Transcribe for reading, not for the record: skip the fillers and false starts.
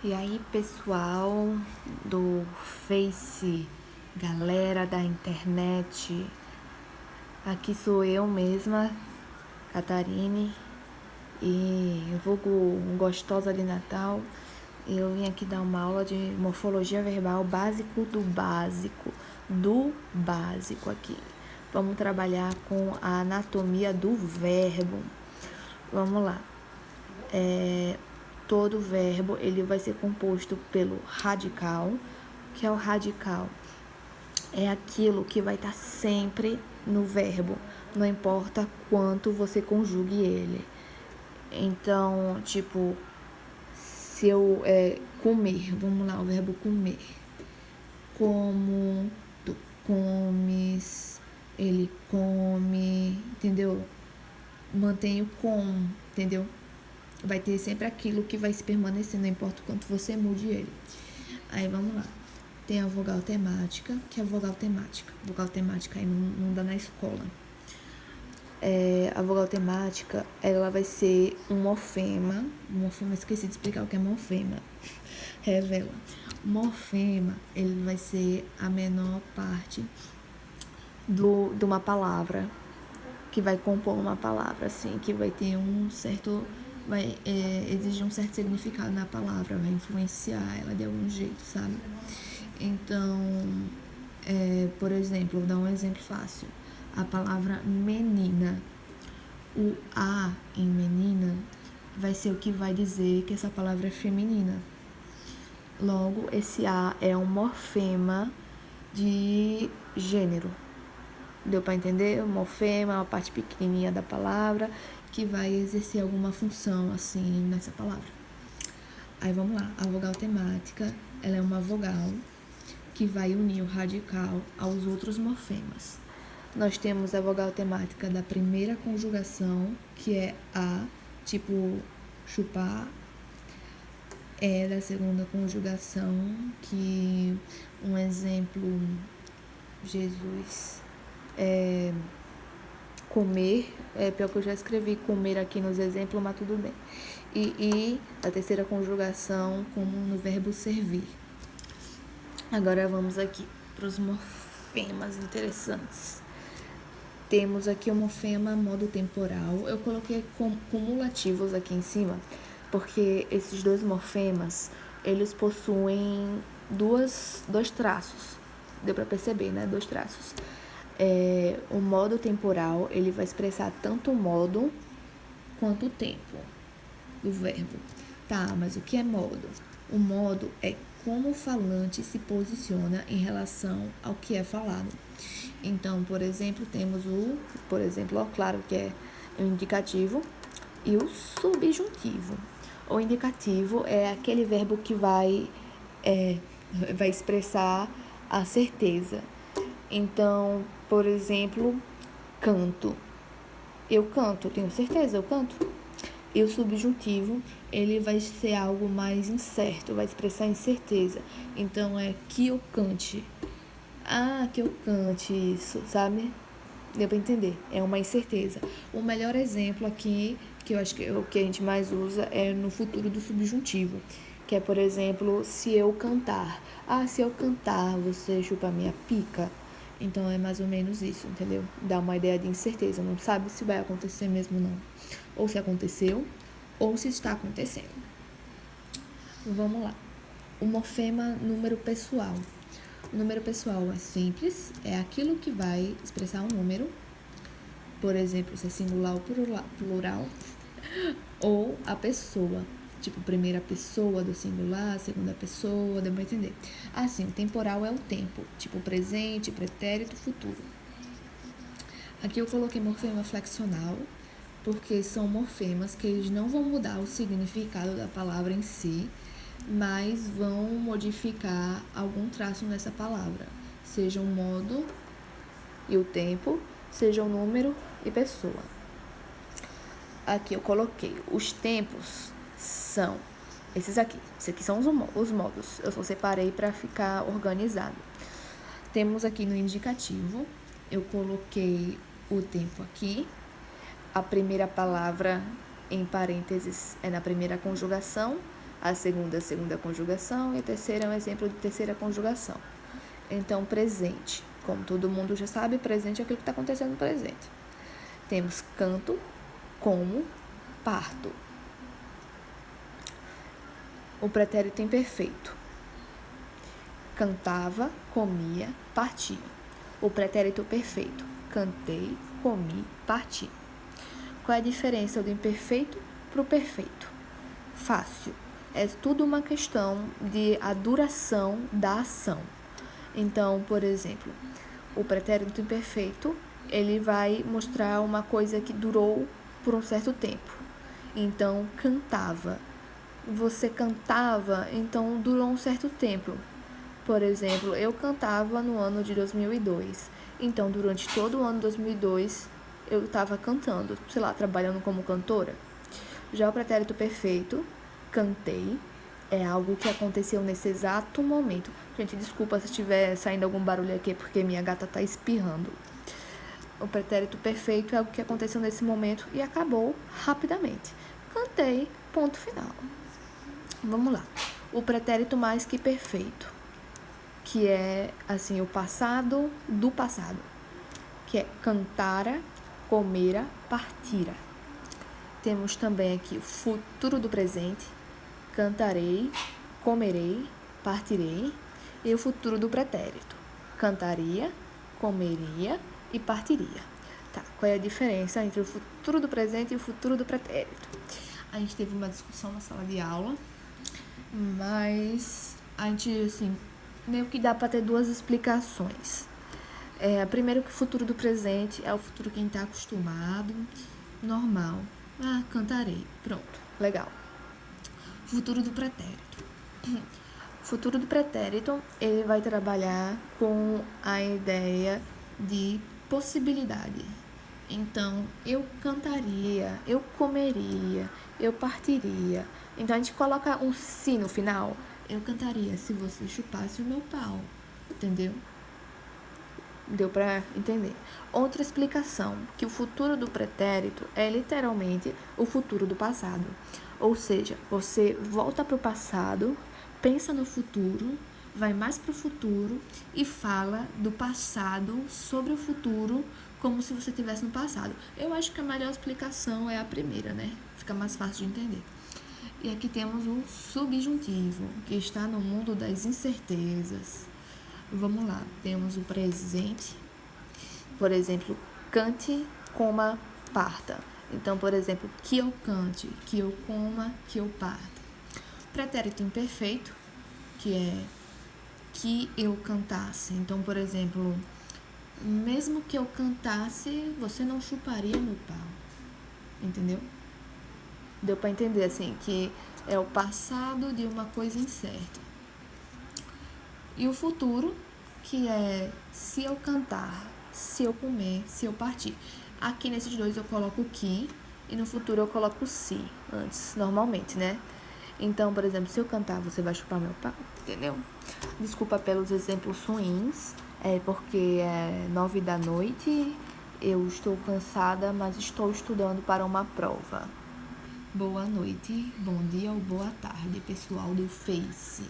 E aí, pessoal do Face, galera da internet, aqui sou eu mesma, Catarine, e vulgo gostosa de Natal. Eu vim aqui dar uma aula de morfologia verbal básico do básico aqui. Vamos trabalhar com a anatomia do verbo. Vamos lá. Todo verbo ele vai ser composto pelo radical, que é o radical. É aquilo que vai estar sempre no verbo, não importa quanto você conjugue ele. Então, tipo, se eu comer, vamos lá, o verbo comer. Como, tu comes, ele come, entendeu? Mantenho com, entendeu? Vai ter sempre aquilo que vai se permanecer, não importa o quanto você mude ele. Aí vamos lá. Tem a vogal temática, que é a vogal temática. Vogal temática aí não dá na escola. A vogal temática, ela vai ser um morfema. Esqueci de explicar o que é morfema. Revela. Morfema, ele vai ser a menor parte de uma palavra, que vai compor uma palavra, assim, que vai ter um certo... vai exigir um certo significado na palavra, vai influenciar ela de algum jeito, sabe? Então, por exemplo, vou dar um exemplo fácil. A palavra menina, o A em menina vai ser o que vai dizer que essa palavra é feminina. Logo, esse A é um morfema de gênero. Deu para entender? O morfema é uma parte pequenininha da palavra que vai exercer alguma função, assim, nessa palavra. Aí, vamos lá. A vogal temática, ela é uma vogal que vai unir o radical aos outros morfemas. Nós temos a vogal temática da primeira conjugação, que é A, tipo chupar. Da segunda conjugação, que um exemplo, Jesus... comer, pior que eu já escrevi comer aqui nos exemplos, mas tudo bem. E a terceira conjugação, como no verbo servir. Agora vamos aqui para os morfemas interessantes. Temos aqui o morfema modo temporal. Eu coloquei cumulativos aqui em cima, porque esses dois morfemas, eles possuem dois traços. Deu para perceber, né? Dois traços. O modo temporal, ele vai expressar tanto o modo quanto o tempo do verbo. Tá, mas o que é modo? O modo é como o falante se posiciona em relação ao que é falado. Então, por exemplo, temos claro que é o indicativo e o subjuntivo. O indicativo é aquele verbo que vai expressar a certeza. Então, por exemplo, canto. Eu canto, tenho certeza, eu canto. E o subjuntivo, ele vai ser algo mais incerto, vai expressar incerteza. Então, é que eu cante. Ah, que eu cante isso, sabe? Deu pra entender? É uma incerteza. O melhor exemplo aqui, que eu acho que o que a gente mais usa, é no futuro do subjuntivo. Que é, por exemplo, se eu cantar. Ah, se eu cantar, você chupa minha pica. Então, é mais ou menos isso, entendeu? Dá uma ideia de incerteza. Não sabe se vai acontecer mesmo ou não. Ou se aconteceu, ou se está acontecendo. Vamos lá. O morfema número pessoal. O número pessoal é simples, é aquilo que vai expressar um número. Por exemplo, se é singular ou plural. Ou a pessoa. Tipo, primeira pessoa do singular, segunda pessoa, deu pra entender. Assim, o temporal é o tempo. Tipo, presente, pretérito, futuro. Aqui eu coloquei morfema flexional, porque são morfemas que eles não vão mudar o significado da palavra em si, mas vão modificar algum traço nessa palavra, seja o modo e o tempo, seja o número e pessoa. Aqui eu coloquei os tempos são esses aqui. Esses aqui são os modos. Eu só separei para ficar organizado. Temos aqui no indicativo, eu coloquei o tempo aqui. A primeira palavra em parênteses é na primeira conjugação A segunda conjugação, e a terceira é um exemplo de terceira conjugação. Então, presente. Como todo mundo já sabe, presente é aquilo que está acontecendo no presente. Temos canto, como, parto. O pretérito imperfeito. Cantava, comia, partia. O pretérito perfeito. Cantei, comi, parti. Qual é a diferença do imperfeito para o perfeito? Fácil. É tudo uma questão de a duração da ação. Então, por exemplo, o pretérito imperfeito, ele vai mostrar uma coisa que durou por um certo tempo. Então, cantava. Você cantava, então durou um certo tempo. Por exemplo, eu cantava no ano de 2002. Então, durante todo o ano de 2002, eu estava cantando, sei lá, trabalhando como cantora. Já o pretérito perfeito, cantei, é algo que aconteceu nesse exato momento. Gente, desculpa se estiver saindo algum barulho aqui, porque minha gata está espirrando. O pretérito perfeito é algo que aconteceu nesse momento e acabou rapidamente. Cantei, ponto final. Vamos lá. O pretérito mais que perfeito, que é, assim, o passado do passado, que é cantara, comera, partira. Temos também aqui o futuro do presente, cantarei, comerei, partirei. E o futuro do pretérito, cantaria, comeria e partiria. Tá, qual é a diferença entre o futuro do presente e o futuro do pretérito? A gente teve uma discussão na sala de aula, mas a gente, assim, meio que dá para ter duas explicações. Primeiro que o futuro do presente é o futuro que a gente está acostumado, normal. Ah, cantarei. Pronto, legal. Futuro do pretérito. O futuro do pretérito, ele vai trabalhar com a ideia de possibilidade. Então, eu cantaria, eu comeria, eu partiria. Então, a gente coloca um si no final. Eu cantaria se você chupasse o meu pau. Entendeu? Deu pra entender. Outra explicação, que o futuro do pretérito é literalmente o futuro do passado. Ou seja, você volta pro passado, pensa no futuro, vai mais pro futuro e fala do passado sobre o futuro como se você estivesse no passado. Eu acho que a melhor explicação é a primeira, né? Fica mais fácil de entender. E aqui temos o subjuntivo, que está no mundo das incertezas. Vamos lá, temos o presente, por exemplo, cante, coma, parta. Então, por exemplo, que eu cante, que eu coma, que eu parta. Pretérito imperfeito, que é que eu cantasse. Então, por exemplo, mesmo que eu cantasse, você não chuparia meu pau. Entendeu? Deu para entender, assim, que é o passado de uma coisa incerta. E o futuro, que é se eu cantar, se eu comer, se eu partir. Aqui nesses dois eu coloco o que e no futuro eu coloco o se antes, normalmente, né? Então, por exemplo, se eu cantar, você vai chupar meu pau, entendeu? Desculpa pelos exemplos ruins, porque é 9 da noite, eu estou cansada, mas estou estudando para uma prova. Boa noite, bom dia ou boa tarde, pessoal do Face.